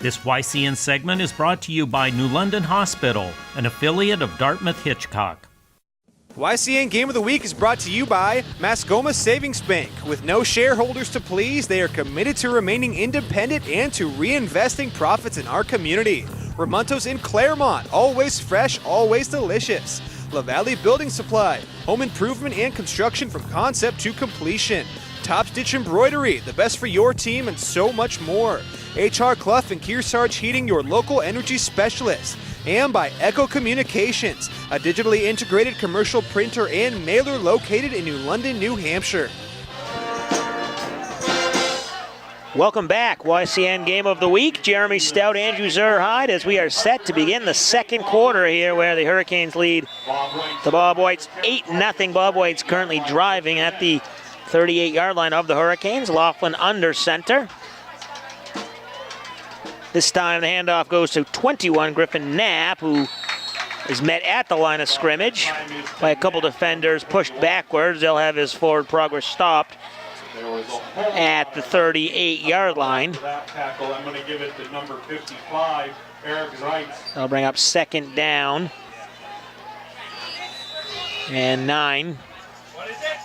This YCN segment is brought to you by New London Hospital, an affiliate of Dartmouth Hitchcock. YCN Game of the Week is brought to you by Mascoma Savings Bank. With no shareholders to please, they are committed to remaining independent and to reinvesting profits in our community. Ramontos in Claremont, always fresh, always delicious. La Valley Building Supply, home improvement and construction from concept to completion. Top Stitch Embroidery, the best for your team, and so much more. HR Clough and Kearsarge Heating, your local energy specialist. And by Echo Communications, a digitally integrated commercial printer and mailer located in New London, New Hampshire. Welcome back, YCN Game of the Week. Jeremy Stout, Andrew Zerhide, as we are set to begin the second quarter here where the Hurricanes lead the Bob Whites 8-0. Bob Whites currently driving at the 38-yard line of the Hurricanes. Laughlin under center. This time the handoff goes to 21, Griffin Knapp, who is met at the line of scrimmage by a couple defenders, pushed backwards. They'll have his forward progress stopped at the 38-yard line. I'm going to give it to number 55, Eric Zeitz. They'll bring up second down and 9. What is it?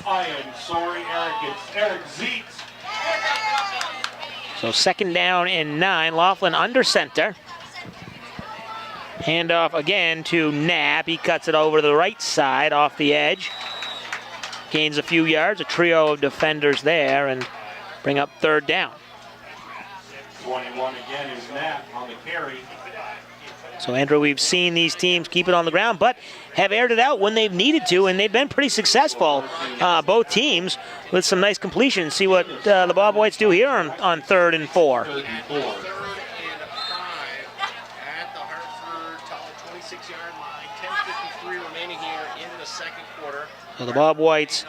I am sorry, Eric. It's Eric Zeitz. So second down and 9. Laughlin under center. Handoff again to Knapp. He cuts it over to the right side off the edge. Gains a few yards. A trio of defenders there and bring up third down. 21 again is Knapp on the carry. So, Andrew, we've seen these teams keep it on the ground, but have aired it out when they've needed to, and they've been pretty successful, both teams, with some nice completions. See what the Bob Whites do here on 3rd and 4. 3rd and 5 at the Hartford 26-yard line. 10:53 remaining here in the second quarter. So the Bob Whites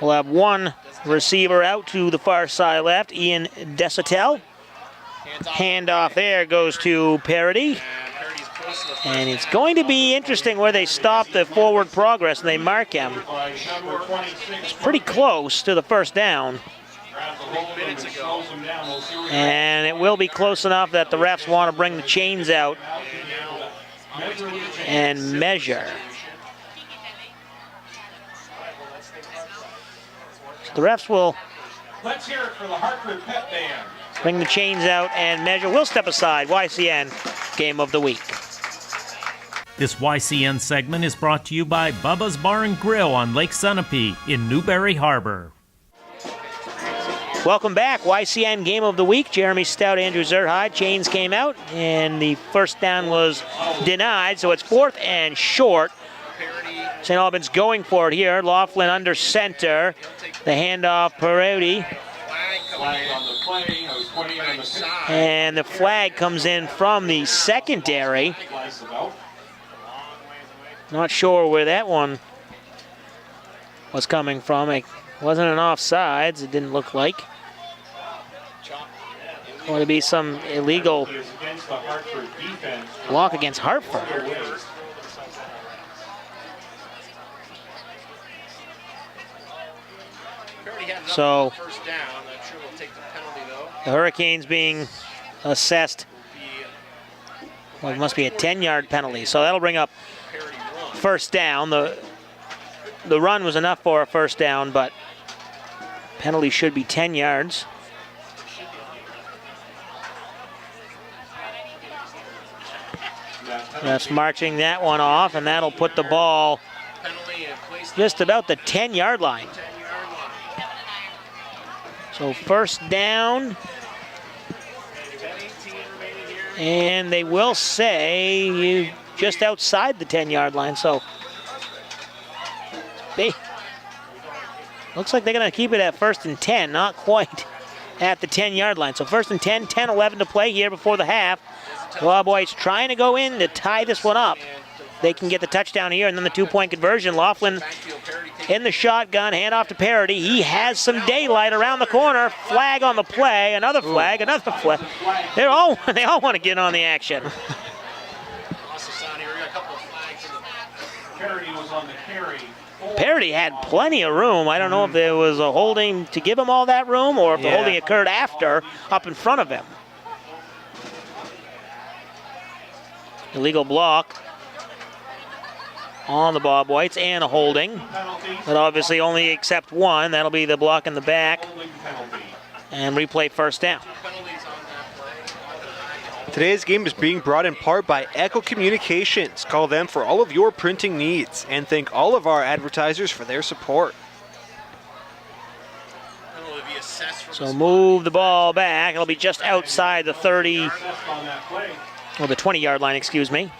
will have one receiver out to the far side left, Ian Desatel. Handoff there goes to Parody. And it's going to be interesting where they stop the forward progress and they mark him. It's pretty close to the first down. And it will be close enough that the refs want to bring the chains out and measure. So the refs will Let's hear it for the Hartford Pep Band. Bring the chains out and measure. We'll step aside. YCN Game of the Week. This YCN segment is brought to you by Bubba's Bar and Grill on Lake Sunapee in Newberry Harbor. Welcome back. YCN Game of the Week. Jeremy Stout, Andrew Zerhide. Chains came out, and the first down was denied, so it's 4th and short. St. Albans going for it here. Laughlin under center. The handoff, Parodi. And the flag comes in from the secondary. Not sure where that one was coming from. It wasn't an offsides, it didn't look like. Going to be some illegal block against Hartford. So the Hurricanes being assessed, well, it must be a 10-yard penalty. So that'll bring up first down. The run was enough for a first down, but penalty should be 10 yards. That's marching that one off, and that'll put the ball just about the 10-yard line. So first down, and they will say you just outside the 10-yard line. So looks like they're going to keep it at 1st and 10, not quite at the 10-yard line. So 1st and 10, 10-11 to play here before the half. Bob White's trying to go in to tie this one up. They can get the touchdown here, and then the 2-point conversion. Laughlin in the shotgun, handoff to Parody. He has some daylight around the corner. Flag on the play, another flag, another flag. They all want to get on the action. Parody had plenty of room. I don't know if there was a holding to give him all that room or if the holding occurred after, up in front of him. Illegal block on the Bob Whites and a holding. But obviously only accept one. That'll be the block in the back. And replay first down. Today's game is being brought in part by Echo Communications. Call them for all of your printing needs. And thank all of our advertisers for their support. So move the ball back. It'll be just outside the 30, or the 20-yard line, excuse me.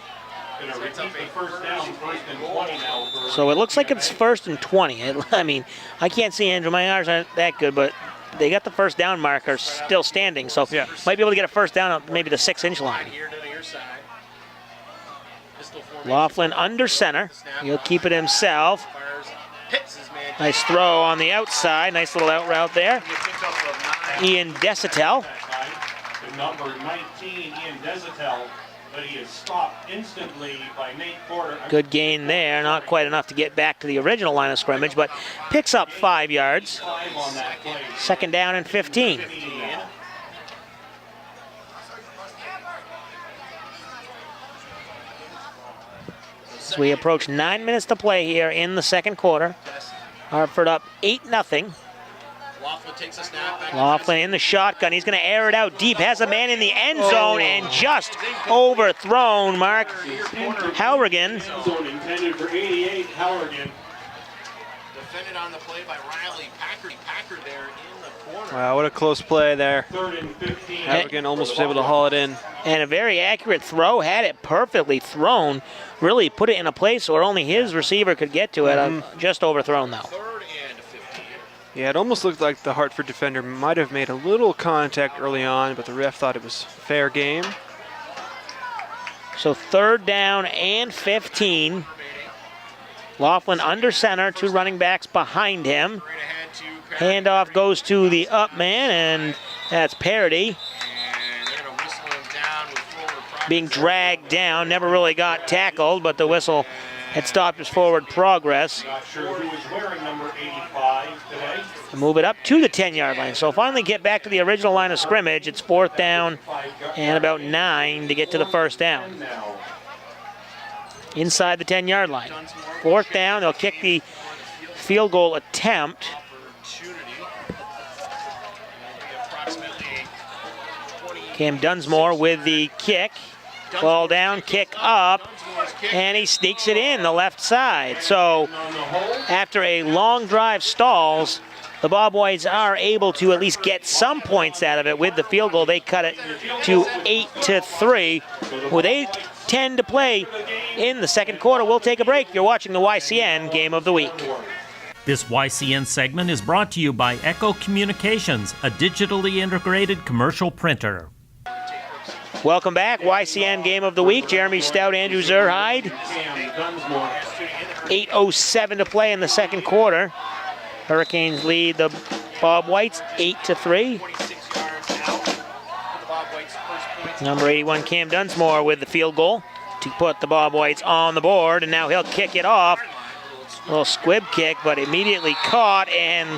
So it looks like it's 1st and 20. I mean, I can't see, Andrew. My eyes aren't that good, but they got the first down marker still standing, so might be able to get a first down at maybe the 6-inch line. Laughlin under center. He'll keep it himself. Nice throw on the outside. Nice little out route there. Ian Desitel. Number 19, Ian Desitel, but he is stopped instantly by Nate Porter. Good gain there. Not quite enough to get back to the original line of scrimmage, but picks up 5 yards. 2nd down and 15. As we approach 9 minutes to play here in the second quarter. Hartford up 8-0. Laughlin in the shotgun. He's going to air it out deep. Has a man in the end zone and just overthrown. Mark Howrigan. Zone intended for 88, Howrigan. Defended on the play by Riley Packard there in the corner. Wow, what a close play there. 3rd and 15. Howrigan almost was able to haul it in. And a very accurate throw. Had it perfectly thrown. Really put it in a place where only his receiver could get to it. Just overthrown, though. 3rd and 15. Yeah, it almost looked like the Hartford defender might have made a little contact early on, but the ref thought it was fair game. So 3rd down and 15. Laughlin under center, 2 running backs behind him. Handoff goes to the up man, and that's Parody. Being dragged down, never really got tackled, but the whistle had stopped his forward progress. Not sure who was wearing number 85 today. Move it up to the 10-yard line. So finally get back to the original line of scrimmage. It's 4th down and about 9 to get to the first down. Inside the 10-yard line. 4th down, they'll kick the field goal attempt. Cam Dunsmore with the kick. Ball down, kick up, and he sneaks it in the left side. So after a long drive stalls, the Bob Whites are able to at least get some points out of it with the field goal. They cut it to 8-3 with 8:10 to play in the second quarter. We'll take a break. You're watching the YCN Game of the Week. This YCN segment is brought to you by Echo Communications, a digitally integrated commercial printer. Welcome back. YCN Game of the Week. Jeremy Stout, Andrew Zerhide. 8:07 to play in the second quarter. Hurricanes lead the Bob Whites 8-3. Number 81, Cam Dunsmore with the field goal to put the Bob Whites on the board, and now he'll kick it off. A little squib kick, but immediately caught and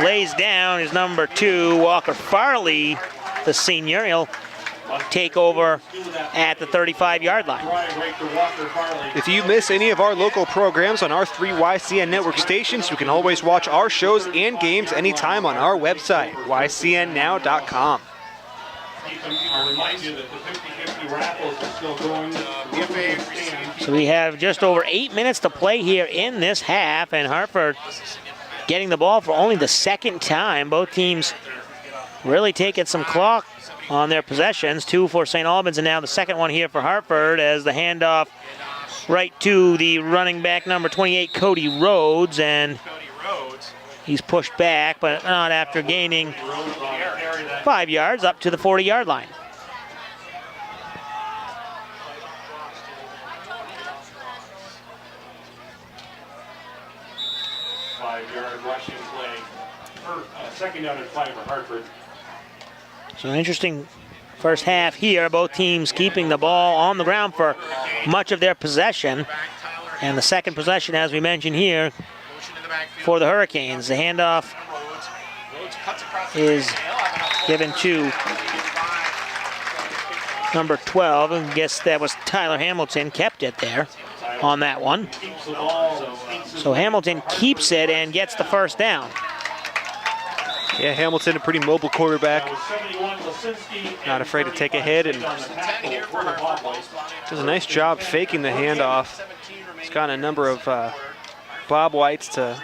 lays down his number 2, Walker Farley, the senior. He'll take over at the 35-yard line. If you miss any of our local programs on our 3 YCN network stations, you can always watch our shows and games anytime on our website, ycnnow.com. I'll remind you that the 50-50 raffles are still going. So we have just over 8 minutes to play here in this half, and Hartford getting the ball for only the second time. Both teams really taking some clock on their possessions. 2 for St. Albans, and now the second one here for Hartford as the handoff right to the running back number 28, Cody Rhodes, and he's pushed back, but not after gaining 5 yards up to the 40-yard line. Five-yard rushing play. 2nd down and 5 for Hartford. So an interesting first half here. Both teams keeping the ball on the ground for much of their possession. And the second possession, as we mentioned here, for the Hurricanes. The handoff is given to number 12. I guess that was Tyler Hamilton, kept it there on that one. So Hamilton keeps it and gets the first down. Yeah, Hamilton, a pretty mobile quarterback. Not afraid to take a hit and does a nice job faking the handoff. He's gotten a number of Bob Whites to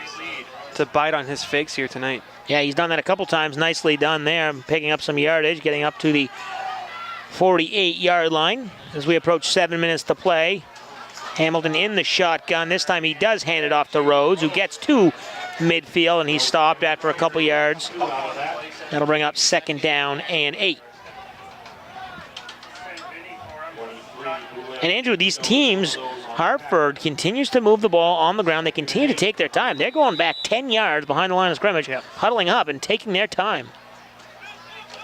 bite on his fakes here tonight. Yeah, he's done that a couple times. Nicely done there, picking up some yardage, getting up to the 48-yard line as we approach 7 minutes to play. Hamilton in the shotgun. This time he does hand it off to Rhodes, who gets to midfield, and he stopped after a couple yards. That'll bring up 2nd down and 8. And Andrew, these teams, Hartford continues to move the ball on the ground. They continue to take their time. They're going back 10 yards behind the line of scrimmage, huddling up and taking their time.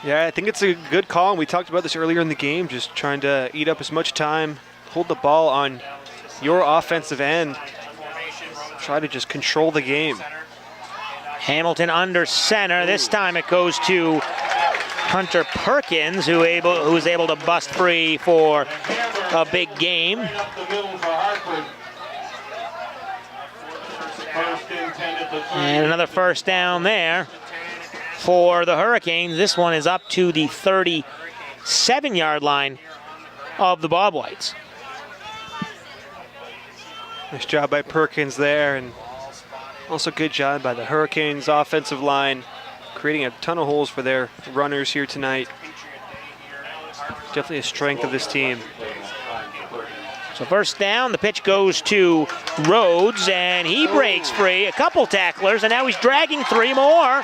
Yeah, I think it's a good call, and we talked about this earlier in the game, just trying to eat up as much time, hold the ball on your offensive end, try to just control the game. Hamilton under center. This time it goes to Hunter Perkins, who's able to bust free for a big game. And another first down there for the Hurricanes. This one is up to the 37-yard line of the Bob Whites. Nice job by Perkins there, and also good job by the Hurricanes offensive line, creating a ton of holes for their runners here tonight. Definitely a strength of this team. So first down, the pitch goes to Rhodes, and he breaks free. A couple tacklers, and now he's dragging 3 more.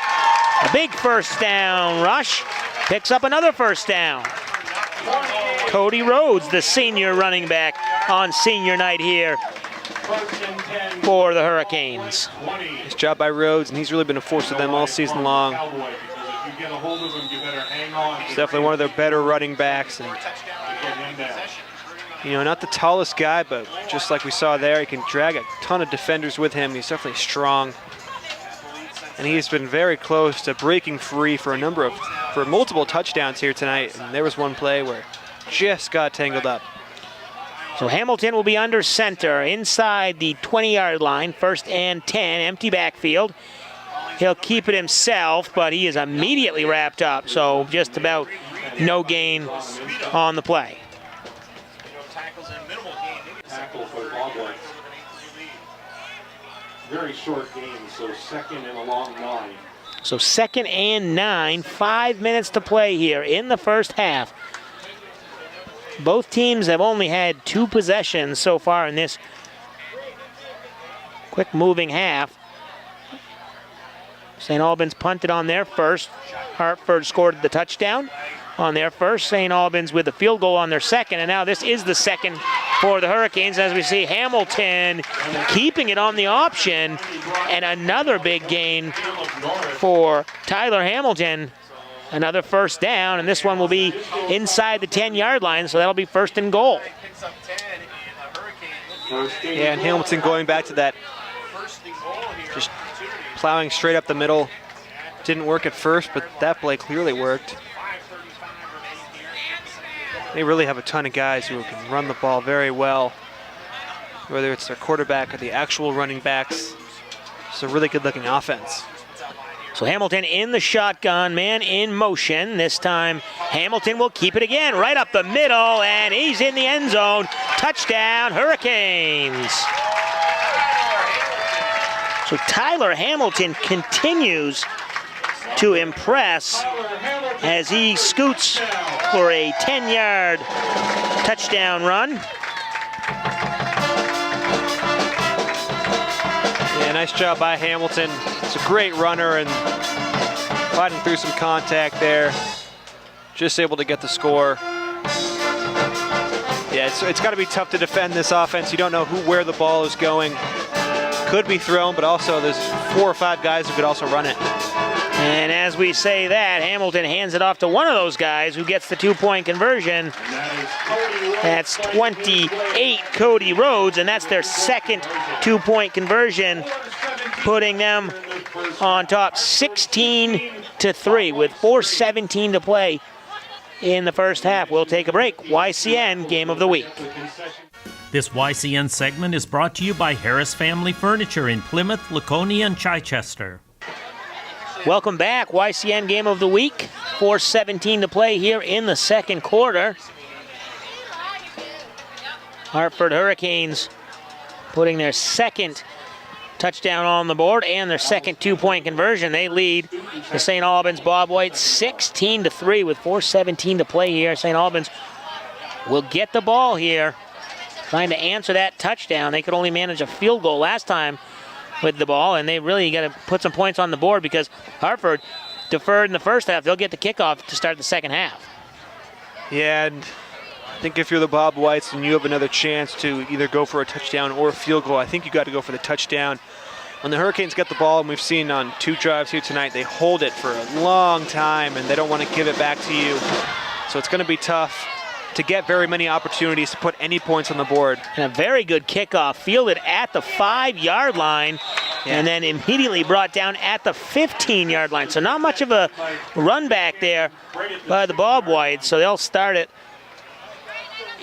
A big first down rush. Picks up another first down. Cody Rhodes, the senior running back on senior night here for the Hurricanes. Nice job by Rhodes, and he's really been a force to them all season long. He's definitely one of their better running backs. And, you know, not the tallest guy, but just like we saw there, he can drag a ton of defenders with him. He's definitely strong. And he's been very close to breaking free for multiple touchdowns here tonight. And there was one play where just got tangled up. So Hamilton will be under center inside the 20-yard line, 1st and 10, empty backfield. He'll keep it himself, but he is immediately wrapped up, so just about no gain on the play. Tackle for Bob White. Very short game, so 2nd and a long 9. So 2nd and 9, 5 minutes to play here in the first half. Both teams have only had 2 possessions so far in this quick moving half. St. Albans punted on their first. Hartford scored the touchdown on their first. St. Albans with the field goal on their second, and now this is the second for the Hurricanes as we see Hamilton keeping it on the option, and another big gain for Tyler Hamilton. Another first down, and this one will be inside the 10-yard line, so that'll be 1st and goal. Yeah, and Hamilton going back to that, just plowing straight up the middle. Didn't work at first, but that play clearly worked. They really have a ton of guys who can run the ball very well, whether it's their quarterback or the actual running backs. It's a really good-looking offense. So Hamilton in the shotgun, man in motion. This time Hamilton will keep it again, right up the middle, and he's in the end zone. Touchdown, Hurricanes. So Tyler Hamilton continues to impress as he scoots for a 10-yard touchdown run. Yeah, nice job by Hamilton. He's a great runner and fighting through some contact there. Just able to get the score. Yeah, it's got to be tough to defend this offense. You don't know where the ball is going. Could be thrown, but also there's 4 or 5 guys who could also run it. And as we say that, Hamilton hands it off to one of those guys who gets the 2-point conversion. That's 28, Cody Rhodes, and that's their second 2-point conversion, putting them on top 16-3 with 4:17 to play in the first half. We'll take a break. YCN Game of the Week. This YCN segment is brought to you by Harris Family Furniture in Plymouth, Laconia, and Chichester. Welcome back. YCN Game of the Week. 4:17 to play here in the second quarter. Hartford Hurricanes putting their second touchdown on the board and their second two-point conversion. They lead the St. Albans Bob White 16-3 with 4:17 to play here. St. Albans will get the ball here, trying to answer that touchdown. They could only manage a field goal last time with the ball, and they really got to put some points on the board because Hartford deferred in the first half. They'll get the kickoff to start the second half. Yeah, and I think if you're the Bob Whites and you have another chance to either go for a touchdown or a field goal, I think you got to go for the touchdown. When the Hurricanes get the ball, and we've seen on 2 drives here tonight, they hold it for a long time, and they don't want to give it back to you. So it's going to be tough to get very many opportunities to put any points on the board. And a very good kickoff, fielded at the 5-yard line, and then immediately brought down at the 15-yard line. So not much of a run back there by the Bob Whites. So they'll start it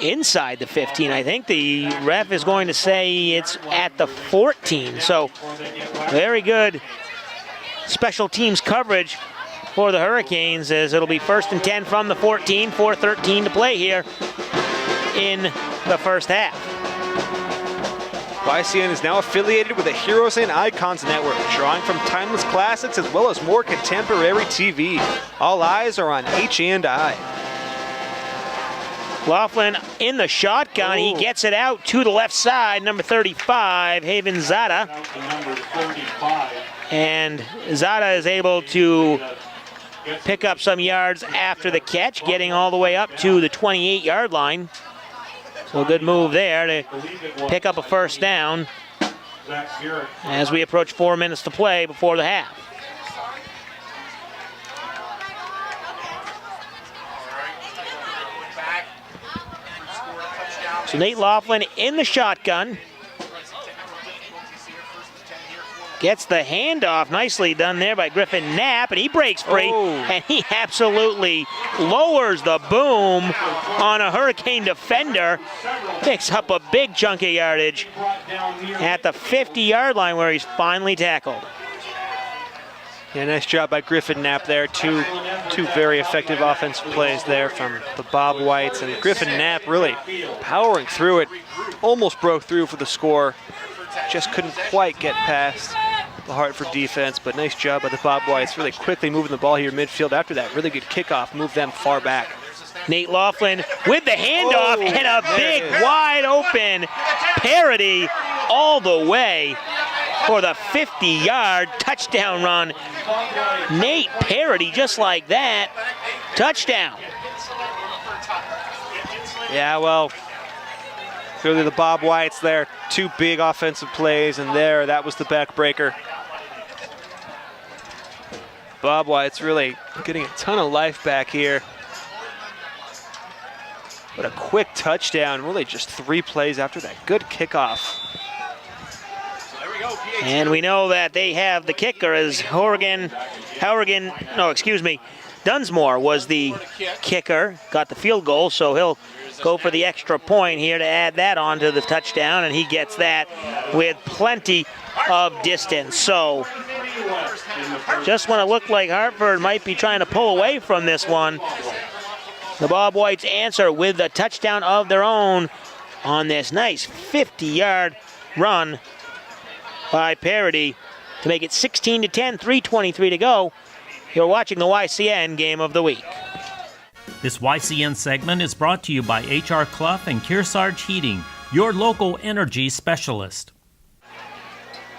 inside the 15. I think the ref is going to say it's at the 14. So very good special teams coverage for the Hurricanes, as it'll be 1st and 10 from the 14, 4:13 to play here in the first half. YCN is now affiliated with the Heroes and Icons Network, drawing from timeless classics as well as more contemporary TV. All eyes are on H&I. Laughlin in the shotgun. He gets it out to the left side, number 35, Haven Zada. And Zada is able to pick up some yards after the catch, getting all the way up to the 28-yard line. So a good move there to pick up a first down as we approach 4 minutes to play before the half. So Nate Laughlin in the shotgun. Gets the handoff, nicely done there by Griffin Knapp, and he breaks free, and he absolutely lowers the boom on a Hurricane defender. Picks up a big chunk of yardage at the 50-yard line where he's finally tackled. Yeah, nice job by Griffin Knapp there. Two very effective offensive plays there from the Bob Whites, and Griffin Knapp really powering through it. Almost broke through for the score. Just couldn't quite get past the Hartford defense, but nice job by the Bob Whites, really quickly moving the ball here midfield after that really good kickoff, moved them far back. Nate Laughlin with the handoff and a big wide open parody all the way for the 50-yard touchdown run. Nate Parody just like that. Touchdown. Yeah, well, clearly the Bob Whites there. 2 big offensive plays, and there, that was the backbreaker. Bob White's really getting a ton of life back here. What a quick touchdown, really just 3 plays after that. Good kickoff. And we know that they have the kicker as Dunsmore was the kicker, got the field goal, so he'll go for the extra point here to add that on to the touchdown, and he gets that with plenty of distance. So just when it looked like Hartford might be trying to pull away from this one, the Bob Whites answer with a touchdown of their own on this nice 50-yard run by Parody to make it 16-10, 3:23 to go. You're watching the YCN Game of the Week. This YCN segment is brought to you by H.R. Clough and Kearsarge Heating, your local energy specialist.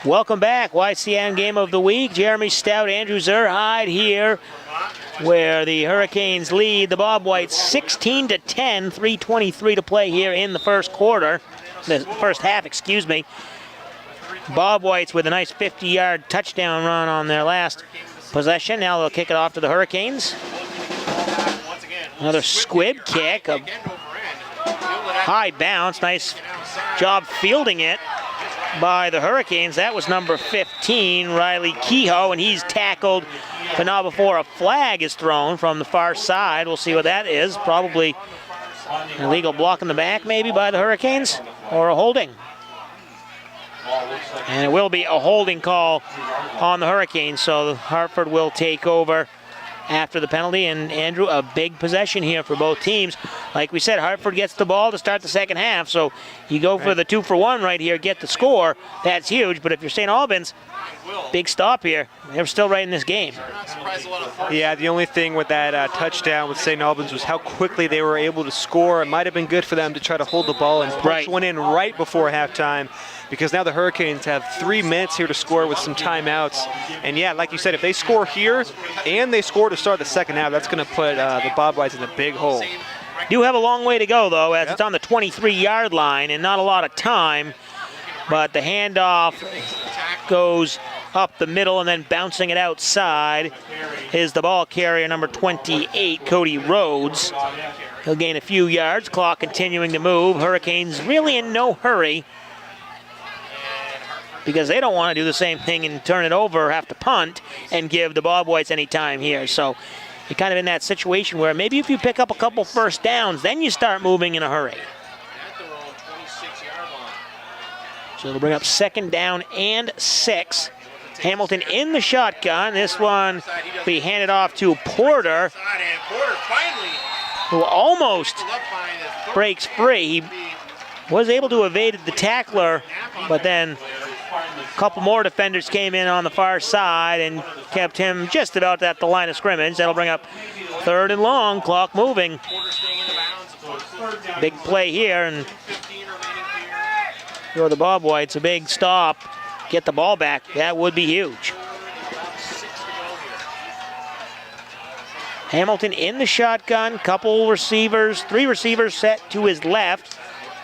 Welcome back, YCN Game of the Week. Jeremy Stout, Andrew Zerhide here, where the Hurricanes lead the Bob Whites 16-10, 3:23 to play here in the first half, excuse me. Bob Whites with a nice 50-yard touchdown run on their last possession. Now they'll kick it off to the Hurricanes. Another squib kick, a high bounce. Nice job fielding it by the Hurricanes. That was number 15, Riley Kehoe, and he's tackled but not before a flag is thrown from the far side. We'll see what that is. Probably an illegal block in the back maybe by the Hurricanes, or a holding. And it will be a holding call on the Hurricanes, so Hartford will take over after the penalty. And Andrew, a big possession here for both teams. Like we said, Hartford gets the ball to start the second half, so you go for the 2-for-1 right here, get the score. That's huge, but if you're St. Albans, big stop here. They're still right in this game. Yeah, the only thing with that touchdown with St. Albans was how quickly they were able to score. It might have been good for them to try to hold the ball and punch one in right before halftime, because now the Hurricanes have 3 minutes here to score with some timeouts. And yeah, like you said, if they score here and they score to start the second half, that's going to put the Bob Whites in a big hole. Do have a long way to go, though, as it's on the 23-yard line and not a lot of time. But the handoff goes up the middle, and then bouncing it outside is the ball carrier, number 28, Cody Rhodes. He'll gain a few yards. Clock continuing to move. Hurricanes really in no hurry, because they don't want to do the same thing and turn it over or have to punt and give the Bob Whites any time here. So you're kind of in that situation where maybe if you pick up a couple first downs, then you start moving in a hurry. So it'll bring up 2nd down and 6. Hamilton in the shotgun. This one will be handed off to Porter, who almost breaks free. He was able to evade the tackler, but then a couple more defenders came in on the far side and kept him just about at the line of scrimmage. That'll bring up 3rd and long, clock moving. Big play here, and for the Bob Whites, a big stop. Get the ball back. That would be huge. Hamilton in the shotgun. Couple receivers, 3 receivers set to his left.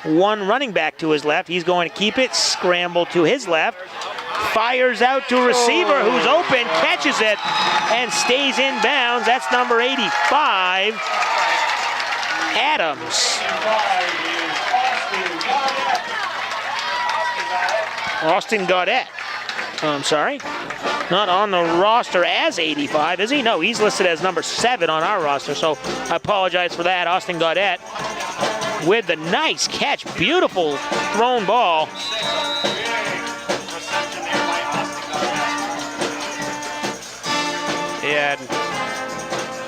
1 running back to his left. He's going to keep it. Scramble to his left. Fires out to a receiver who's open, catches it, and stays in bounds. That's number 85, Adams. Austin Gaudette. I'm sorry. Not on the roster as 85, is he? No, he's listed as number 7 on our roster, so I apologize for that. Austin Gaudette with the nice catch. Beautiful thrown ball. Yeah,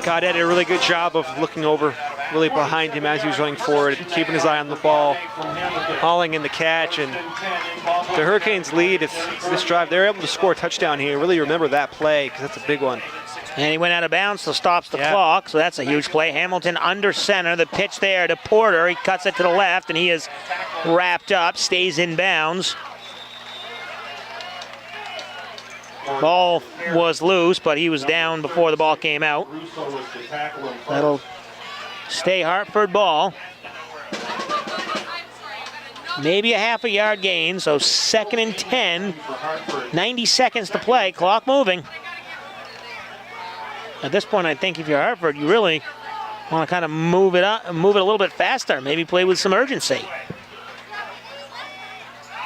Gaudette did a really good job of looking over really behind him as he was running forward, keeping his eye on the ball, hauling in the catch, and the Hurricanes lead this drive. They're able to score a touchdown here. Really remember that play, because that's a big one. And he went out of bounds, so stops the clock, so that's a huge play. Hamilton under center, the pitch there to Porter. He cuts it to the left, and he is wrapped up, stays in bounds. Ball was loose, but he was down before the ball came out. That'll stay Hartford ball. Maybe a half a yard gain, so 2nd and 10. 90 seconds to play, clock moving. At this point, I think if you're Hartford, you really want to kind of move it up, move it a little bit faster, maybe play with some urgency.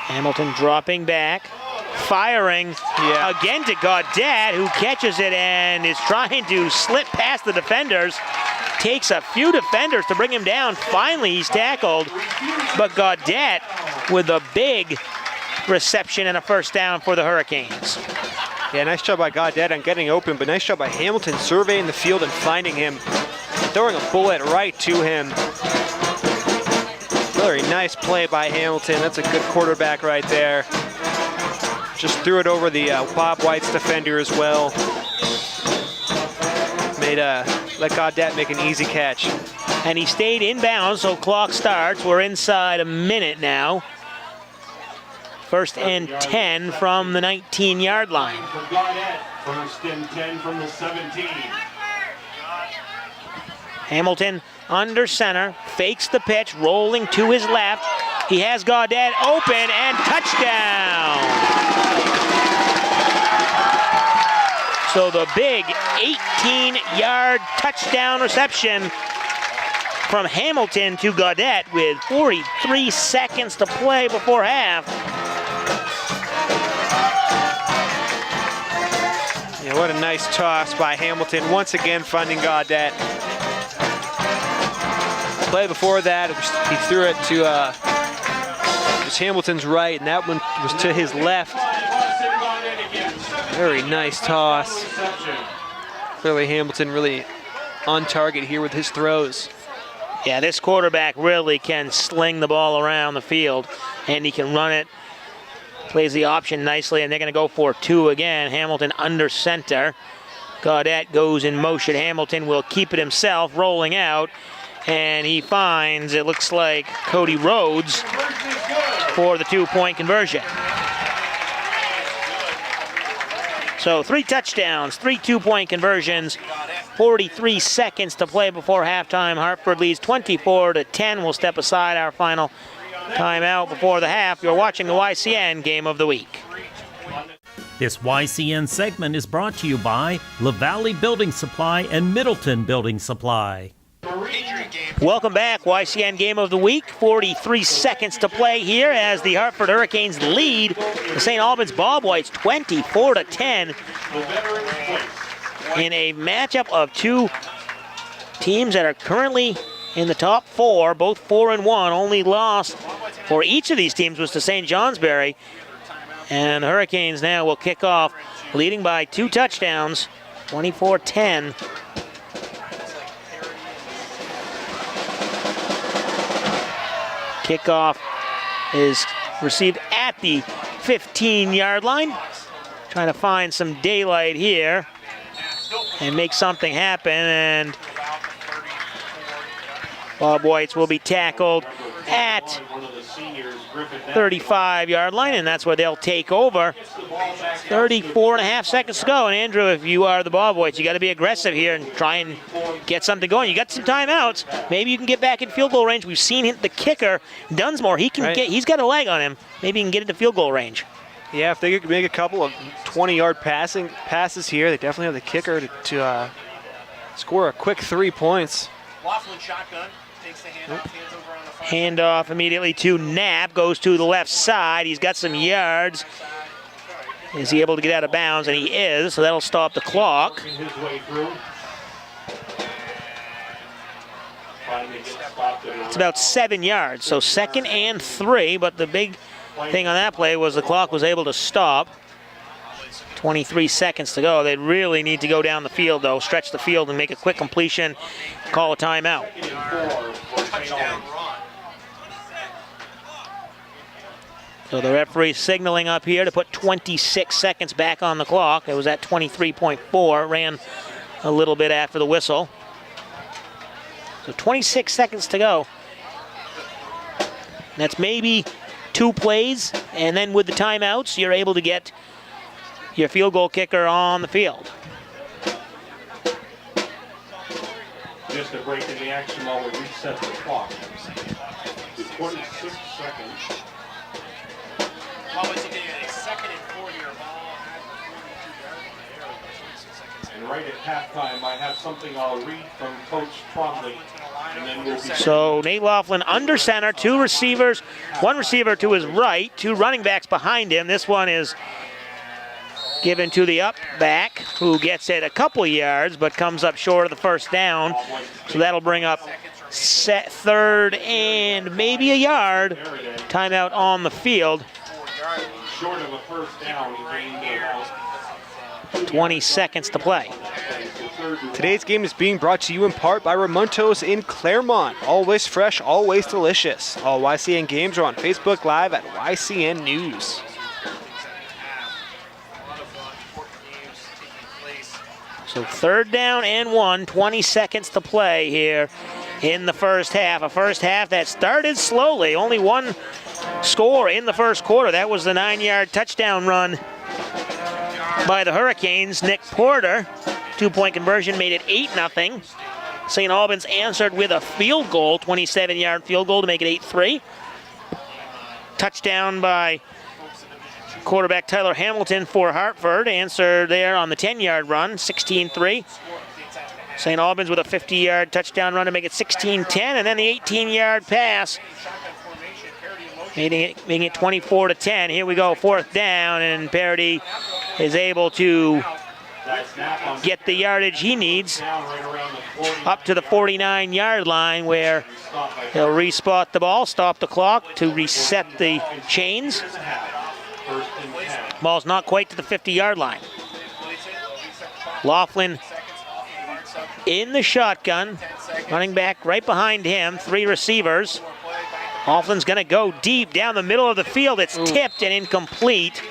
Hamilton dropping back, firing again to Gaudette, who catches it and is trying to slip past the defenders. Takes a few defenders to bring him down. Finally, he's tackled, but Gaudette with a big reception and a first down for the Hurricanes. Yeah, nice job by Gaudette on getting open, but nice job by Hamilton surveying the field and finding him, throwing a bullet right to him. Very nice play by Hamilton. That's a good quarterback right there. Just threw it over the Bob White's defender as well. Let Gaudette make an easy catch. And he stayed in bounds, so clock starts. We're inside a minute now. 1st and 10 from the 19-yard line. 1st and 10 from the 17. Hamilton under center, fakes the pitch, rolling to his left. He has Gaudette open, and touchdown! So the big 18-yard touchdown reception from Hamilton to Gaudette with 43 seconds to play before half. Yeah, what a nice toss by Hamilton, once again finding Gaudette. Play before that, he threw it to just Hamilton's right, and that one was to his left. Very nice toss. Clearly Hamilton really on target here with his throws. Yeah, this quarterback really can sling the ball around the field, and he can run it. Plays the option nicely, and they're going to go for 2 again. Hamilton under center. Gaudette goes in motion. Hamilton will keep it himself, rolling out, and he finds, it looks like, Cody Rhodes for the 2-point conversion. So 3 touchdowns, 3 2-point conversions, 43 seconds to play before halftime. Hartford leads 24-10. We'll step aside our final timeout before the half. You're watching the YCN Game of the Week. This YCN segment is brought to you by La Valley Building Supply and Middleton Building Supply. Welcome back. YCN Game of the Week. 43 seconds to play here as the Hartford Hurricanes lead the St. Albans Bobwhites 24-10 in a matchup of 2 teams that are currently in the top 4, both 4-1. Only loss for each of these teams was to St. Johnsbury. And the Hurricanes now will kick off, leading by 2 touchdowns, 24-10. Kickoff is received at the 15-yard line. Trying to find some daylight here and make something happen, and Bobwhites will be tackled at 35-yard line, and that's where they'll take over. 34.5 seconds to go, and Andrew, if you are the Bobwhites, you got to be aggressive here and try and get something going. You got some timeouts. Maybe you can get back in field goal range. We've seen the kicker, Dunsmore. He can he's got a leg on him. Maybe he can get into field goal range. Yeah, if they could make a couple of 20-yard passes here, they definitely have the kicker to score a quick 3 points. Laughlin shotgun, takes the handoff, hands over on the far Handoff immediately to Knapp, goes to the left side. He's got some yards. Is he able to get out of bounds? And he is, so that'll stop the clock. It's about 7 yards, so 2nd and 3, but the big thing on that play was the clock was able to stop. 23 seconds to go. They really need to go down the field, though, stretch the field and make a quick completion, call a timeout. touchdown run. So the referee signaling up here to put 26 seconds back on the clock. It was at 23.4, ran a little bit after the whistle. So 26 seconds to go. That's maybe 2 plays, and then with the timeouts, you're able to get your field goal kicker on the field. Just a break in the action while we reset the clock. 26 seconds. Well, it's a 2nd and 4 here ball at the 42-yard line there with 26 seconds. And right at halftime, I have something I'll read from Coach Trombley, and then we'll be. So Nate Laughlin under center, 2 receivers, 1 receiver to his right, 2 running backs behind him. This one is given to the up back, who gets it a couple yards, but comes up short of the first down. So that'll bring up 3rd and maybe a yard. Timeout on the field. Short of a first down, he gained about 20 seconds to play. Today's game is being brought to you in part by Ramontos in Claremont. Always fresh, always delicious. All YCN games are on Facebook Live at YCN News. So 3rd down and 1, 20 seconds to play here in the first half. A first half that started slowly, only 1 score in the first quarter. That was the 9-yard touchdown run by the Hurricanes. Nick Porter, 2-point conversion, made it 8-0. St. Albans answered with a field goal, 27-yard field goal to make it 8-3. Touchdown by quarterback Tyler Hamilton for Hartford, answered there on the 10-yard run, 16-3. St. Albans with a 50-yard touchdown run to make it 16-10, and then the 18-yard pass, making it 24-10. Here we go, 4th down, and Parody is able to get the yardage he needs up to the 49-yard line, where he'll respot the ball, stop the clock to reset the chains. Ball's not quite to the 50-yard line. Laughlin in the shotgun, running back right behind him, 3 receivers. Laughlin's going to go deep down the middle of the field. It's tipped and incomplete.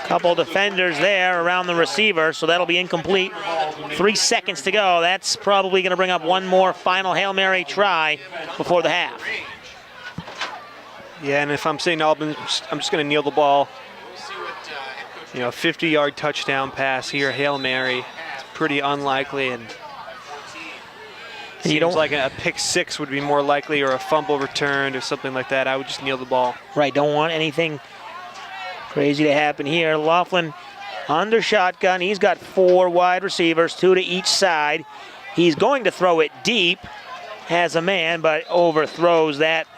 Couple defenders there around the receiver, so that'll be incomplete. 3 seconds to go. That's probably going to bring up one more final Hail Mary try before the half. Yeah, and if I'm saying Albany, I'm just going to kneel the ball. You know, a 50-yard touchdown pass here, Hail Mary. It's pretty unlikely, and seems like a pick 6 would be more likely, or a fumble returned or something like that. I would just kneel the ball. Right, don't want anything crazy to happen here. Laughlin under shotgun. He's got 4 wide receivers, 2 to each side. He's going to throw it deep as a man, but overthrows that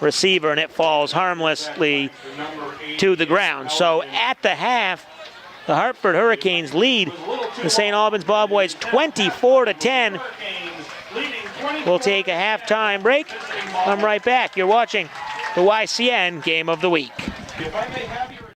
receiver, and it falls harmlessly to the ground. So at the half, the Hartford Hurricanes lead the St. Albans Bobboys 24-10. We'll take a halftime break. I'm right back. You're watching the YCN Game of the Week. If I may have